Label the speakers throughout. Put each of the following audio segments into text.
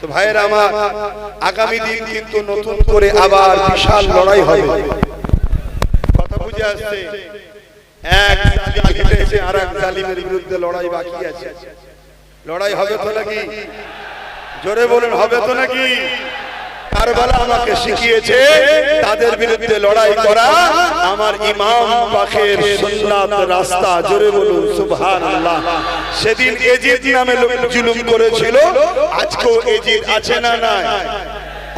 Speaker 1: তো ভাইয়েরা আমার, আগামী দিন কিন্তু নতুন করে আবার বিশাল লড়াই হবে। কথা বুঝে আসছে? এক জালিম হেঁটেছে, আর এক জালিমের বিরুদ্ধে লড়াই বাকি আছে। লড়াই হবে তো নাকি? জোরে বলুন, হবে তো নাকি? কারবালা আমাকে শিখিয়েছে তাদের বিরুদ্ধে লড়াই করা আমার ইমাম পাকের সুন্নাত রাস্তা। জোরে বলুন সুবহানাল্লাহ। সেদিন এজিদ নামে লোক জুলুম করেছিল, আজকেও এজিদ আছে না নাই?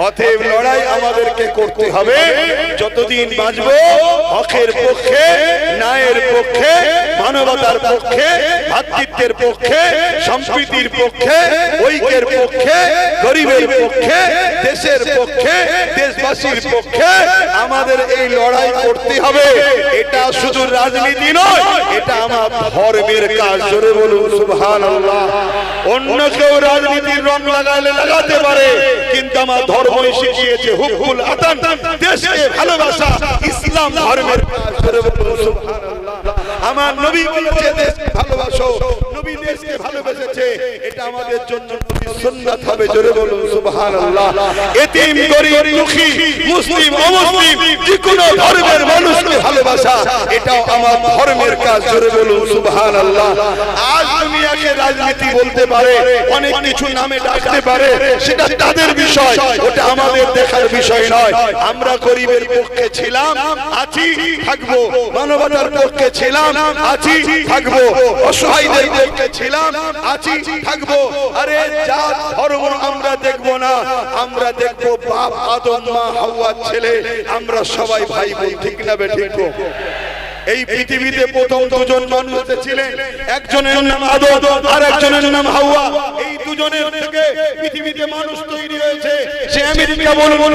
Speaker 1: অতএব লড়াই আমাদেরকে করতে হবে। যতদিন বাঁচব হকের পক্ষে, ন্যায়ের পক্ষে, মানবতার পক্ষে, ভ্রাতৃত্বের পক্ষে, সম্প্রীতির পক্ষে, ঐক্যের পক্ষে, গরিবের পক্ষে, দেশের পক্ষে, দেশবাসীর পক্ষে আমাদের এই লড়াই করতে হবে। এটা শুধু রাজনীতি নয়, এটা আমার ধর্মের কাজ। জোরে বলুন সুবহানাল্লাহ। অন্য কেউ রাজনীতির রং লাগালে লাগাতে পারে, কিন্তু আমার ধর্মই শিখিয়েছে হুব্বুল আতান, দেশকে ভালোবাসা ইসলাম ধর্মের কাজ। জোরে বলুন সুবহানাল্লাহ। আমার নবী বলেছে দেশকে ভালোবাসো, নবী দেশকে ভালোবেসেছে, এটা আমাদের জন্য নবীর সুন্নাত হবে। জোরে বলুন সুবহানাল্লাহ। এতিম, গরীব, দুঃখী, মুসলিম, অমুসলিম যে কোনো ধর্মের মানুষকে ভালোবাসা, এটাও আমার ধর্মের কাজ। জোরে বলুন সুবহানাল্লাহ। আজ দুনিয়াকে রাজনীতি বলতে পারে, অনেক কিছু নামে ডাকতে পারে, সেটা তাদের বিষয়, ওটা আমাদের দেখার বিষয় নয়। আমরা গরিবের পক্ষে ছিলাম, আছি, থাকবো। মানবতার পক্ষে ছিলাম, আছি, থাকবো। অসহায়দের পক্ষে ছিলাম, আছি, থাকবো। আরে জাত ধর্ম আমরা দেখবো না, আমরা দেখবো বাপ আদম, মা হাওয়ার ছেলে, আমরা সবাই ভাই বোন। ঠিক না বেঠিক? এই পৃথিবীতে প্রথম দুজন মানুষ ছিলেন, একজনের নাম আদম আর একজনের নাম হাওয়া। এই দুজনের থেকে পৃথিবীতে মানুষ তৈরি হয়েছে। সে আমেরিকা বলুন,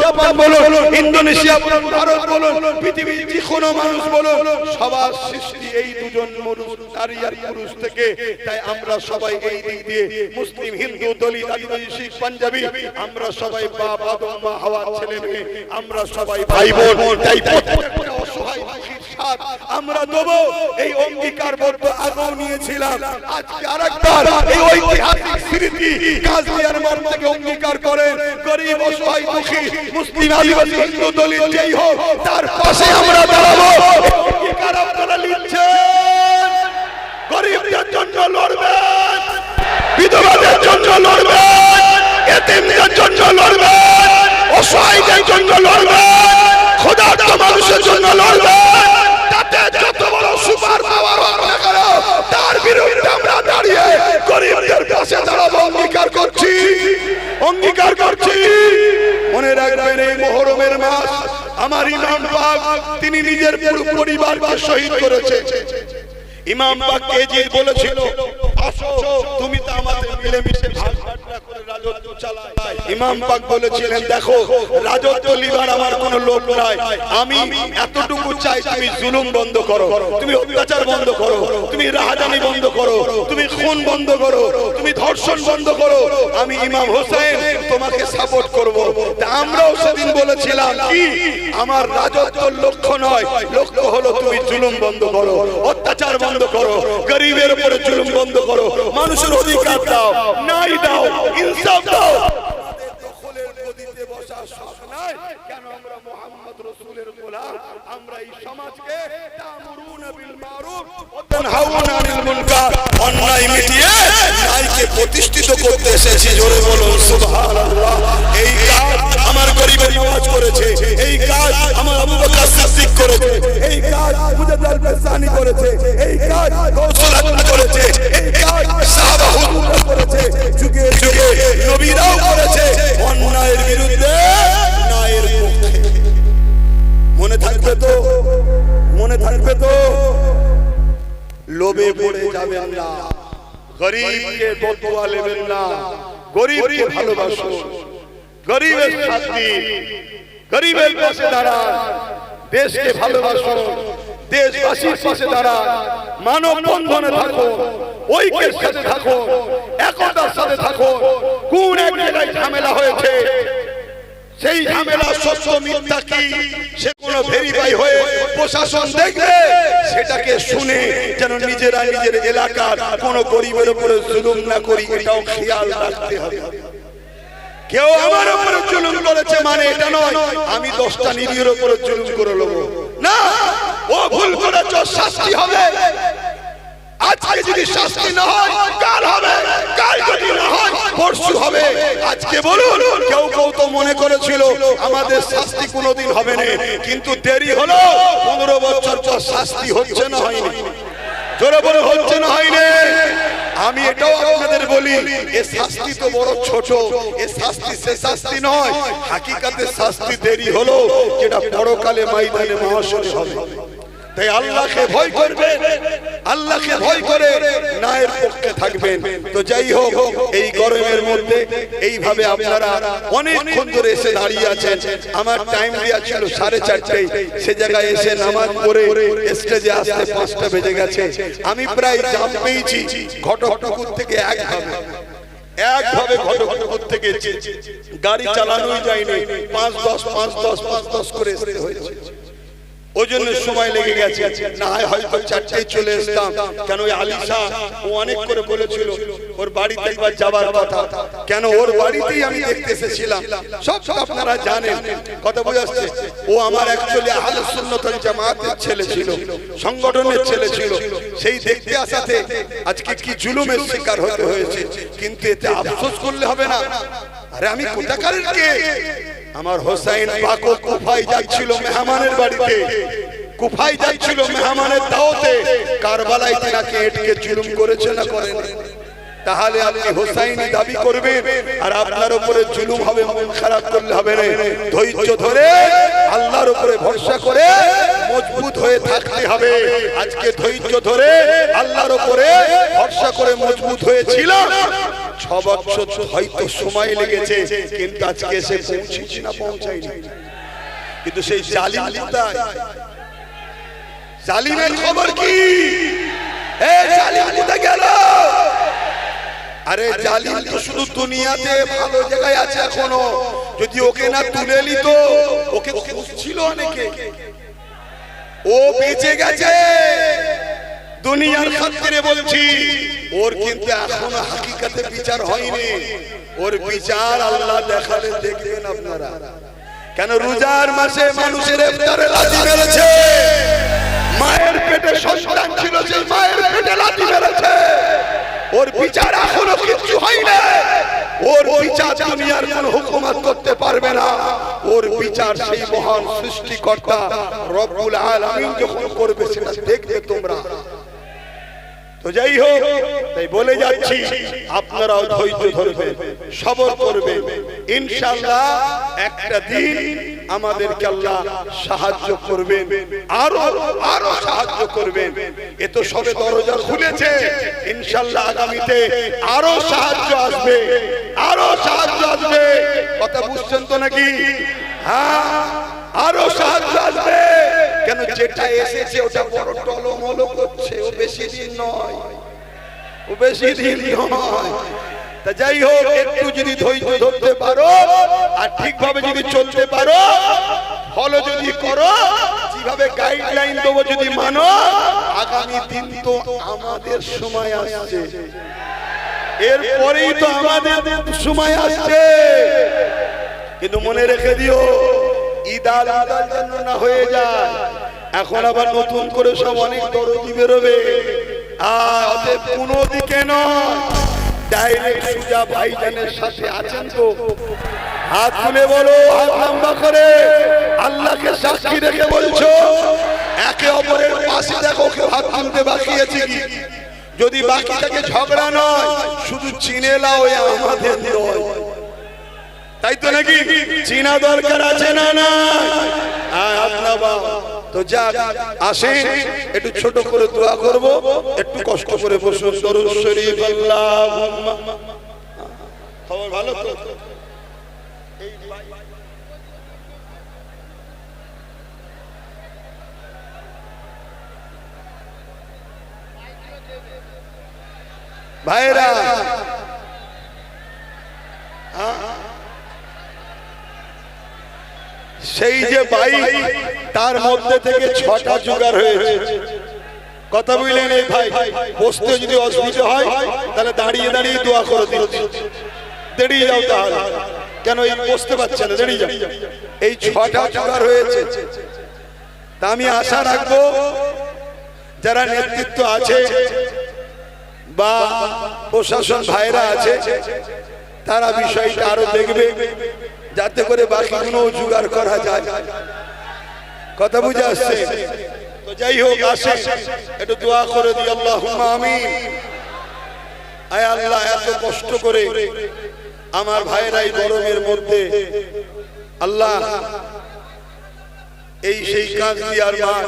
Speaker 1: জাপান বলুন, ইন্দোনেশিয়া বলুন, ভারত বলুন, পৃথিবীর যে কোনো মানুষ বলুন, সবার সৃষ্টি এই দুজন মানুষ, নারী আর পুরুষ থেকে। তাই আমরা সবাই এই দিক দিয়ে মুসলিম, হিন্দু, দলিত, আদিবাসী, শিখ, পাঞ্জাবি, আমরা সবাই বাপ আদম, মা হাওয়ার ছেলে মেয়ে, আমরা সবাই ভাই বোন। তাই প্রত্যেকটা অসহায় আমরা দেবো, এই অঙ্গীকারবদ্ধ আগেও নিয়েছিলাম। আজকে আরেকবার এই ঐতিহাসিক স্মৃতি কাজলিয়ার মাঠ থেকে অঙ্গীকার করেন, গরিব, অসহায়, দুঃখী, মুসলিম, আদিবাসী, হিন্দু, দলিত যেই হোক, তার পাশে আমরা দাঁড়াবো। অঙ্গীকার আপনারা নিচ্ছেন? গরিবদের জন্য লড়বেন, বিধবাদের জন্য লড়বেন, এতিমদের জন্য লড়বেন, অসহায়দের জন্য লড়বেন, ক্ষুধার্ত মানুষের জন্য লড়বেন। যত বড় সুপার পাওয়ার হোক না কেন, তার বিরুদ্ধে আমরা দাঁড়িয়ে গরিবদের পাশে দাঁড়াবো। অঙ্গীকার করছি, অঙ্গীকার করছি। মনে রাখবেন, এই মুহররমের মাস আমার ইমাম পাক তিনি নিজের পুরো পরিবারকে শহীদ করেছে। ইমাম পাক এজিদ বলেছিল, আসো তুমি তো আমাদের মিলেমিশে ভাগ বাটরা করে রাজত্ব চালাও। ইমাম পাক বলেছিলেন, দেখো রাজত্ব লিবার আমার কোনো লোভ নাই, আমি এতটুকু চাই তুমি জুলুম বন্ধ করো, তুমি অত্যাচার বন্ধ করো, তুমি রাহাজানি বন্ধ করো, তুমি খুন বন্ধ করো, তুমি ধর্ষণ বন্ধ করো। আমি ইমাম হোসেন তোমাকে সাপোর্ট করব। তা আমরাও সেদিন বলেছিলাম কি, আমার রাজত্বের লক্ষ্য নয়, লক্ষ্য হলো তুমি জুলুম বন্ধ করো, অত্যাচার বন্ধ করো, গরিবের উপরে জুলুম বন্ধ করো, মানুষের অধিকার দাও, ন্যায় দাও, ইনসাফ দাও। দখলের গদিতে বসার শখ নাই কেন? আমরা মুহাম্মদ রাসূলের গোলাম। আমরা এই সমাজকে তা'মুরুনা বিল মারুফ ওয়া তানহাউনা আনিল মুনকার, অন্যায় মিটিয়ে ন্যায়কে প্রতিষ্ঠিত করতে এসেছি। জোরে বলুন সুবহানাল্লাহ। এই কাজ আমার গরিবের নওয়াজ করেছে, এই কাজ আমার আবু বকর সিদ্দিক করেছে, এই কাজ মুজাদ্দিদ আল-বাসানি করেছে, এই কাজ গৌসুল আজম করেছে, এই কাজ সাহাবা হুজুররা করেছে, যুগে যুগে নবীরাও করেছে। অন্যায়ের বিরুদ্ধে, ন্যায়ের পক্ষে। মনে থাকবে তো? মনে থাকবে তো? লোভে পড়ে যাবেন না, গরিবকে বদদুয়া নেবেন না, গরিবকে ভালোবাসুন, গরিবের সাথে, গরিবের পাশে দাঁড়ান, দেশকে ভালোবাসুন, দেশবাসীর পাশে দাঁড়ান, মানব বন্ধনে থাকুন, ঐক্যের সাথে থাকুন, একতার সাথে থাকুন। কোন এক জায়গায় ঝামেলা হয়েছে, সেই ঝামেলা সত্য মিথ্যা কি সে কোনো ভেরিফাই হয়ে প্রশাসন দেখবে, সেটাকে শুনে যেন নিজেরা নিজের এলাকার কোন গরিবের উপরে জুলুম না করি, এটাও খেয়াল রাখতে হবে। কেউ আমার উপরে জুলুম করেছে মানে এটা নয় আমি 10টা নিরীহের উপরে জুলুম করে নেব না। ও ভুল করেছ, শাস্তি হবে। আজকে যদি শাস্তি না হয় কাল হবে, কাল যদি না হয় পরশু হবে। আজকে বলুন, কেউ কেউ তো মনে করেছিল আমাদের শাস্তি কোনোদিন হবে না, কিন্তু দেরি হলো। 15 বছর পর শাস্তি হচ্ছে না হয়নি? জোরে বলে হচ্ছে না হয়নি? আমি এটাও আপনাদের বলি, এই শাস্তি তো বড় ছোট, এই শাস্তি সে শাস্তি নয়। হাকিকাতে শাস্তি দেরি হলো, যেটা পরকালে ময়দানে মহাশরে হবে। তাই আল্লাহকে ভয় করবেন, আল্লাহকে ভয় করে ন্যায়ের পক্ষে থাকবেন। তো যাই হোক, এই গরমের মধ্যে এইভাবে আপনারা অনেকক্ষণ ধরে এসে দাঁড়িয়ে আছেন। আমার টাইম দেওয়া ছিল 4:30, সে জায়গায় এসে নামাজ পড়ে স্টেজে আসতে 5টা বেজে গেছে। আমি প্রায় জাম পেয়েছি ঘটকপুকুর থেকে একভাবে ঘটকপুকুর থেকে গাড়ি চালানোই যায়নি, 5-10 করে আসতে হয়েছে। ওই জন্য সময় লেগে গেছে, না হয়তো 4টায় চলে আসতাম। কেন ওই আলিশা ও অনেক করে বলেছিল ওর বাড়িতে একবার যাবার কথা, কেন ওর বাড়িতেই আমি দেখতে এসেছিলাম। সব আপনারা জানেন, কথা বুঝাচ্ছে। ও আমার অ্যাকচুয়ালি আহলে সুন্নাত ওয়াল জামাতের ছেলে ছিল, সংগঠনের ছেলে ছিল। সেই দেখতে আসাতে আজকে কি জুলুমের শিকার হতে হয়েছে, কিন্তু এতে আফসোস করলে হবে না। আরে আমি কোথাকারের কে? আমার হোসেন পাক কুফায় যাচ্ছিল মেহমানের বাড়িতে, কুফায় যাচ্ছিল মেহমানের দাওয়াতে। কারবালায় তিনাকে এটকে জুলুম করেছে না করেন? তাহলে আপনি হোসাইনি দাবি করবেন আর আপনার উপরে জুলুম হবে, মন খারাপ করলে হবে না। ধৈর্য ধরে আল্লাহর উপরে ভরসা করে মজবুত হয়ে থাকতে হবে। আজকে ধৈর্য ধরে আল্লাহর উপরে ভরসা করে মজবুত হয়েছিল। 6 বছর হয়তো সময় লেগেছে, কিন্তু আজকে এসে পৌঁছেছি না পৌঁছাইনি। কিন্তু সেই জালিম কোথায়? জালিমের খবর কি? জালিম কোথায় গেল? আরে জালিম তো শুধু দুনিয়াতে ভালো জায়গায় আছে এখনো। যদি ওকে না তুলে নিত, ওকে খুঁজছিল অনেকে, ও বেঁচে গেছে। দুনিয়ার খাতিরে বলছি, ওর কিন্তু এখনো হাকিকাতে বিচার হয়নি। ওর বিচার আল্লাহ দেখালে দেখবেন আপনারা। কেন রোজার মাসে মানুষের ইফতারে লাথি মেরেছে, মায়ের পেটে সন্তান ছিল, যে মায়ের পেটে লাথি মেরেছে। ওর বিচার এখনো কিছু হয়নি। ওর বিচার দুনিয়ার কোন হুকুমত করতে পারবে না। ওর বিচার সেই মহান সৃষ্টিকর্তা রব্বুল আলামিন যখন করবে, সেটা দেখবে তোমরা। তো যাই হোক, তাই বলে যাচ্ছি, আপনারাও ধৈর্য ধরবেন, সবর করবেন। ইনশাআল্লাহ একটা দিন আমাদেরকে আল্লাহ সাহায্য করবেন, আরো সাহায্য করবেন। এ তো সবে দরজা খুলেছে, ইনশাআল্লাহ আগামীতে আরো সাহায্য আসবে, আরো সাহায্য আসবে। কথা বুঝছেন তো নাকি? হ্যাঁ, আরো সাহায্য আসবে। কেন যেটা এসেছে ওটা বড় টলমল করছে, ও বেশি দিন নয়, ও বেশি দিন নয়। তা যাই হোক, একটু যদি ধৈর্য ধরতে পারো আর ঠিকভাবে যদি চলতে পারো, ফলো যদি করো, যেভাবে গাইডলাইন দেবো যদি মানো, আগামী দিন তো আমাদের সময় আসছে, এরপরেই তো আমাদের সময় আসছে। কিন্তু মনে রেখে দিও, ঈদ আলাদার জন্য না হয়ে যায়। এখন আবার নতুন করে সব অনেক দরদি বেরোবে। আর কোনো দিকে নয়, ডাইরেক্ট সুজা ভাইজানের সাথে আছেন তো? হাত তুলে বলো, হাত লম্বা করে আল্লাহকে সাক্ষী রেখে বলছো। একে অপরের পাশে দেখো, কেউ হাত তুলতে বাকি আছে কি? যদি বাকি থাকে ঝগড়া নয়, শুধু চিনে নাও আমাদের নয়, তাই তো নাকি? চিনা দরকার আছে না? না, তো যাক, আসেন একটু ছোট করে দোয়া করব, একটু কষ্ট করে বসুন। দরুদ শরীফ আল্লাহুম্মা। খবর ভালো তো? ভাইরা, সেই যে বাইক, তার মধ্যে থেকে 6টা জোগাড় হয়েছে। কথা বুঝলেন? এই ভাই, বসতে যদি অসুবিধা হয় তাহলে দাঁড়িয়ে দাঁড়িয়ে দোয়া করে দিচ্ছি, দাঁড়িয়ে যাও তাহলে। কেন এই বসতে পারছে না দাঁড়িয়ে যান, এই 6টা জোগাড় হয়েছে। তা আমি আশা রাখবো যারা নেতৃত্ব আছে বা প্রশাসন ভাইরা আছে তারা বিষয়টা আরো দেখবে যাতে করে বাকিগুলো জোগাড় করা যায়। কথা বুঝে আসছে তো? যাই হোক, আসে একটু দোয়া করে দিই, আল্লাহুম্মা আমিন। আয় আল্লাহ, এত কষ্ট করে আমার ভাইরাই গরমের মধ্যে, আল্লাহ এই সেই কাজদিয়ার মাঠ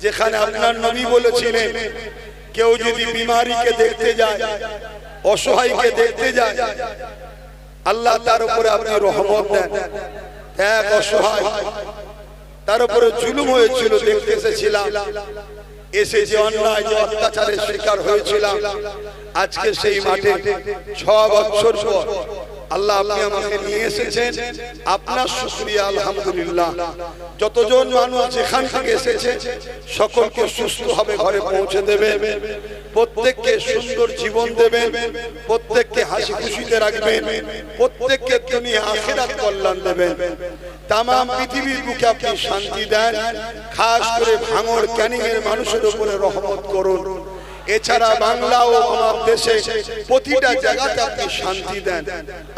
Speaker 1: যেখানে আপনার নবী বলেছিলেন কেউ যদি বিমারিকে দেখতে যায়, অসহায়কে দেখতে যায়, আল্লাহ তার উপরে আপনি রহমত দেন। এক অসহায়, তার উপরে জুলুম হয়েছিল, দেখতে এসেছিলাম, এসে যে অন্যায় যে অত্যাচারের শিকার হয়েছিলাম, আজকে সেই মাঠে 6 বছর পর আল্লাহ আপনি আমাকে নিয়ে এসেছেন, আপনার শুকরিয়া আলহামদুলিল্লাহ। যতজন মানুষ যেখান থেকে এসেছে সকলকে সুস্থভাবে ঘরে পৌঁছে দেবেন, প্রত্যেককে সুন্দর জীবন দেবেন, প্রত্যেককে হাসি খুশিতে রাখবেন, প্রত্যেককে দুনিয়া আখিরাত কল্যাণ দেবেন। তাম পৃথিবীর বুকে আপনি শান্তি দেন, খাস করে ভাঙড় ক্যানিং এর মানুষের উপরে রহমত করুন। এছাড়া বাংলা ও আমার দেশে প্রতিটা জায়গাতে আপনি শান্তি দেন।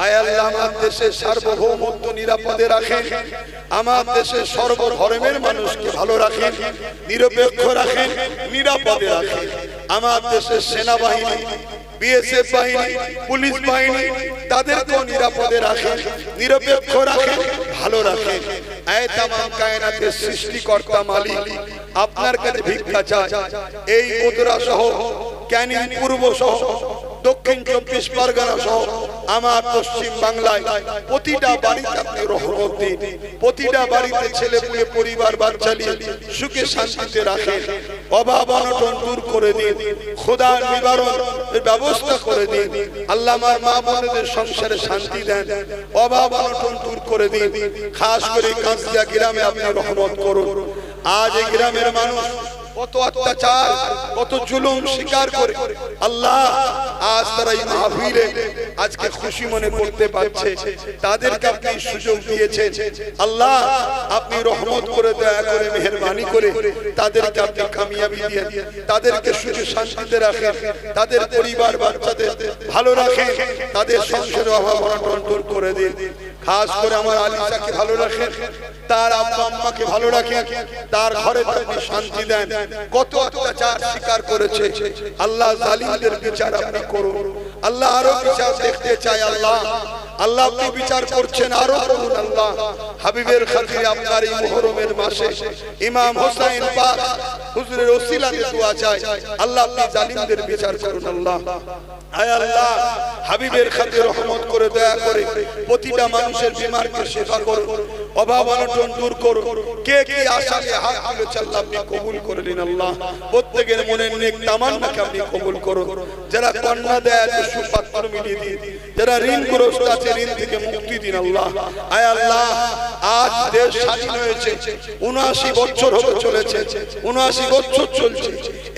Speaker 1: আয় আল্লাহ, আমার দেশের সার্বভৌমত্ব নিরাপদে রাখেন, আমার দেশের সর্বধর্মের মানুষকে ভালো রাখেন, নিরপেক্ষ রাখেন, নিরাপদে রাখেন। আমার দেশের সেনাবাহিনী, বিএসএফ বাহিনী, পুলিশ বাহিনী, তাদেরকেও নিরাপদে রাখেন, নিরপেক্ষ রাখেন, ভালো রাখেন। আয় তামাম কায়নাতের সৃষ্টিকর্তা মালিক, আপনার কাছে ভিক্ষা চাই, এই উদরা সহ, ক্যানিং পূর্ব সহ, দক্ষিণ 24 পরগনা সহ আমার পশ্চিম বাংলায় প্রতিটা বাড়িতে আপনি রহমত দিন, প্রতিটা বাড়িতে ছেলে পুলে পরিবার বাচ্চা নিয়ে সুখে শান্তিতে রাখেন, অভাব অনটন দূর করে দিন, খোদার নিবারণের ব্যবস্থা করে দিন। আল্লাহ আমার মা বোনদের সংসারে শান্তি দেন, অভাব অনটন দূর করে দিন। খাস করে কাঁচদিয়া গ্রামে আপনি রহমত করুন। আজ এই গ্রামের মানুষ কত অত্যাচার, কত জুলুম স্বীকার করে, আল্লাহ আজ তারা এই মাহফিলে আজকে খুশি মনে করতে পারছে, তাদেরকে আপনি সুযোগ দিয়েছেন। আল্লাহ আপনি রহমত করে, দয়া করে, মেহেরবানি করে তাদেরকে আপনি কামিয়াবি দিয়ে, তাদেরকে সুখে শান্তিতে রাখেন, তাদের পরিবার বাচ্চাদের ভালো রাখেন, তাদের সংসারের অভাব অনটন দূর করে দিন। খাস করে আমার আলিশাকে ভালো রাখেন, তার আব্বা আম্মাকে ভালো রাখেন, তার ঘরে আপনি শান্তি দেন। কত অত্যাচার স্বীকার করেছে, আল্লাহ জালিমদের বিচার আপনি করুন। আল্লাহ আরো বিচার দেখতে চাই। আল্লাহ আল্লাহ আপনি বিচার করছেন, আরো করুন। আল্লাহ হাবিবের খাতিরে আপনার এই মুহররমের মাসে ইমাম হোসেন পাক হুজুরের ওসিলাতে দোয়া চাই, আল্লাহ আপনি জালিমদের বিচার করুন। আল্লাহ আয় আল্লাহ হাবিবের খাতিরে রহমত করে, দয়া করে প্রতিটা মানুষের বিমারকে শিফা করুন, অভাব অনটন দূর করুন। কে কি আশা নিয়ে হাত তুলেছে আল্লাহ আপনি কবুল করে নিন। আল্লাহ প্রত্যেকের মনের নেক তামান্নাকে আপনি কবুল করুন। যারা কন্যা দেয় সুপাত্র মিলিয়ে দিন, যারা ঋণগ্রস্ত আছে ঋণ থেকে মুক্তি দিন। আল্লাহ আয় আল্লাহ আজ দেশ স্বাধীন হয়েছে, 79 বছর হতে চলেছে, 79 বছর চলছে।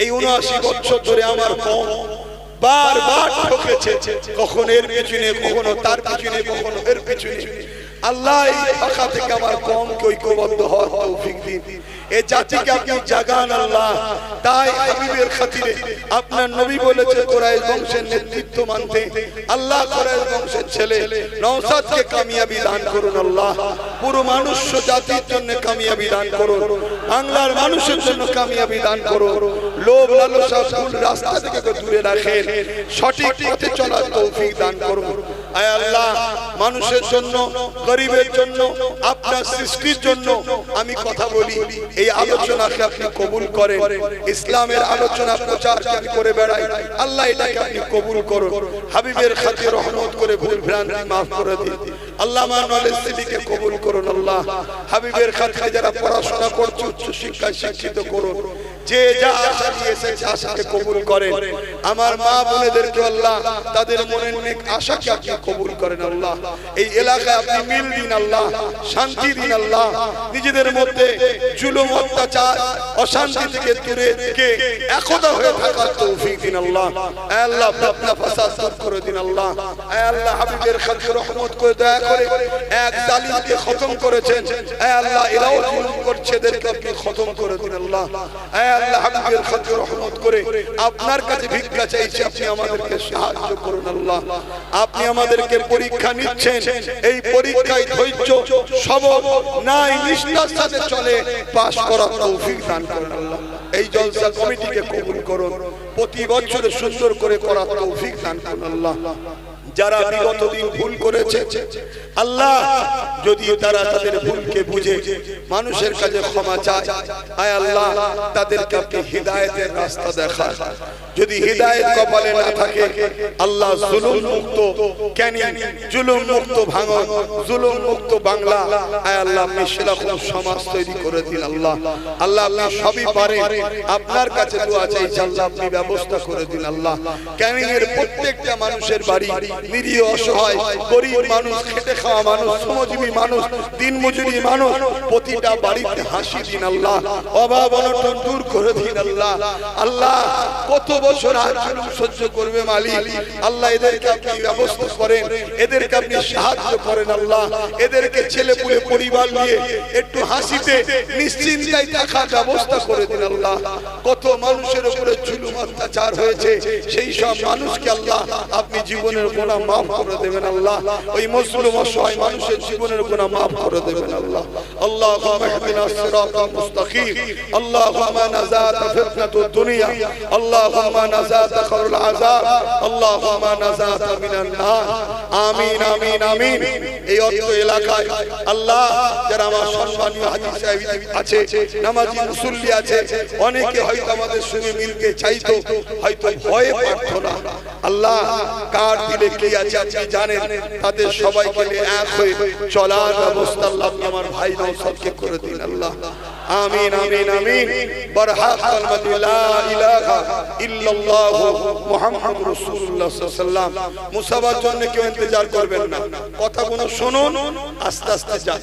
Speaker 1: এই 79 বছর ধরে আমার কওম বারবার ঠকেছে, কখন এর পিছনে, কখনো তার পিছনে, কখনো এর পিছনে। আল্লাহ এই ফাঁকা থেকে আমার কওমকে ঐক্যবদ্ধ হওয়ার তৌফিক দিন, এই জাতিকে আপনি জাগান। আল্লাহ তাই হাবিবের খাতিরে আপনার নবী বলেছে কুরাইশ বংশের নেতৃত্ব মানতে। আল্লাহ কুরাইশ বংশের ছেলে নওশাদকে কামিয়াবি দান করুন। আল্লাহ পুরো মানুষ জাতির জন্য কামিয়াবি দান করুন, বাংলার মানুষের জন্য কামিয়াবি দান করুন। লোভ লালসা ভুল রাস্তা থেকে দূরে রাখেন, সঠিক পথে চলার তৌফিক দান করুন। আয় আল্লাহ মানুষের জন্য, গরিবের জন্য, আপনার সৃষ্টির জন্য আমি কথা বলি, এই আলোচনাকে আপনি কবুল করেন। ইসলামের আলোচনা প্রচার আমি করে বেড়াই, আল্লাহ এটাকে আপনি কবুল করুন। হাবিবের খাতিরে রহমত করে ভুল ভ্রান্তি মাফ করে দিন। আল্লাহ আমার নলেজ সিটিকে কবুল করুন। আল্লাহ হাবিবের খাতিরে যারা পড়াশোনা করছে উচ্চ শিক্ষায় শিক্ষিত করুন। যে যা আশা দিয়েছে আশাকে কবুল করেন। আমার মা বোনেদেরকে আল্লাহ তাদের মনের নেক আশাকে আপনি কবুল করেন। আল্লাহ এই এলাকায় আপনি মিল দিন, আল্লাহ শান্তি দিন। আল্লাহ নিজেদের মধ্যে জুলুম অত্যাচার অশান্তি থেকে দূরে থেকে একতা হয়ে থাকার তৌফিক দিন। আল্লাহ আল্লাহ ফিতনা ফাসাদ দূর করে দিন। আল্লাহ আল্লাহ হাবিবের খাতিরে রহমত করে, দয়া করে এক জালিমকে খতম করেছেন। হে আল্লাহ এরাও জুলুম করছে, এদেরকে আপনি খতম করে দিন আল্লাহ। হে আল্লাহ হাবিবের খাতির রহমত করে আপনার কাছে ভিক্ষা চাইছি, আপনি আমাদেরকে সাহায্য করুন আল্লাহ। আপনি আমাদেরকে পরীক্ষা নিচ্ছেন, এই পরীক্ষায় ধৈর্য সবর নাই নিষ্ঠার সাথে চলে পাস করার তৌফিক দান করুন আল্লাহ। এই জলসা কমিটিকে কবুল করুন, প্রতি বছরে সুন্দর করে করার তৌফিক দান করুন আল্লাহ। যারা বিগত দিন ভুল করেছে আল্লাহ, যদি তারা তাদের ভুলকে বুঝে মানুষের কাছে ক্ষমা চায়, আয় আল্লাহ তাদেরকে আপনি হিদায়াতের রাস্তা দেখান। যদি হিদায়াত কপালে না থাকে আল্লাহ জুলুম মুক্ত কেনি, জুলুম মুক্ত ভাঙন, জুলুম মুক্ত বাংলা, আয় আল্লাহ আপনি সেরকম সমাজ তৈরি করে দিন আল্লাহ। আল্লাহ আপনি সবই পারেন, আপনার কাছে দোয়া চাইছি আল্লাহ আপনি ব্যবস্থা করে দিন আল্লাহ। ক্যানিংয়ের প্রত্যেকটা মানুষের বাড়ি, নিরীহ অসহায় গরিব মানুষ, খেটে খাওয়া মানুষ, শ্রমজীবী মানুষ, দিনমজুরি মানুষ, প্রতিটা বাড়িতে হাসি দিন আল্লাহ, অভাব অনটন দূর করে দিন আল্লাহ। আল্লাহ কত বছর আর জুলুম সহ্য করবে মালিক, আল্লাহ এদেরকে আপনি ব্যবস্থা করেন, এদেরকে আপনি সাহায্য করেন আল্লাহ। এদেরকে ছেলে পুলে পরিবার নিয়ে একটু হাসিতে নিশ্চিন্তায় থাকার ব্যবস্থা করে দিন আল্লাহ। কত মানুষের উপরে জুলুম অত্যাচার হয়েছে, সেই সব মানুষকে আল্লাহ আপনি জীবনের গুনাহ মাফ করে দেবেন আল্লাহ। ওই মজলুম অসহায় মানুষের জীবনের গুনাহ মাফ করে দেবেন আল্লাহ। আল্লাহুম্মা ইহদিনাস সিরাতাল মুস্তাকিম, আল্লাহুম্মা নাজাত ফিতনাতুদ দুনিয়া, আল্লাহুম্মা নাজাত খারুল আযাব, আল্লাহুম্মা নাজাত মিনান নার। আমিন আমিন আমিন। এই অত্র এলাকায় আল্লাহ যারা আমার সম্মানীয় হাজী সাহেব আছে, নামাজি মুসল্লি আছে, অনেকে হয়তো আমাদের সঙ্গে মিলকে চাইতো, হয়তো ভয়ে পারতো না। আল্লাহ কার দিলে কি আছে আপনি জানেন, তাদের সবাইকে এক হয়ে চলার ব্যবস্থা আল্লাহ আপনি আমার ভাই নওশাদকে করে দিন আল্লাহ। আমিন আমিন আমিন। বরহাত কালমাতি লা ইলাহা ইল্লাল্লাহ মুহাম্মাদুর রাসূলুল্লাহ সাল্লাল্লাহু আলাইহি ওয়াসাল্লাম। মুসাবার জন্য কেউ ইন্তজার করবেন না, কথাগুলো শুনুন, আস্তে আস্তে যান।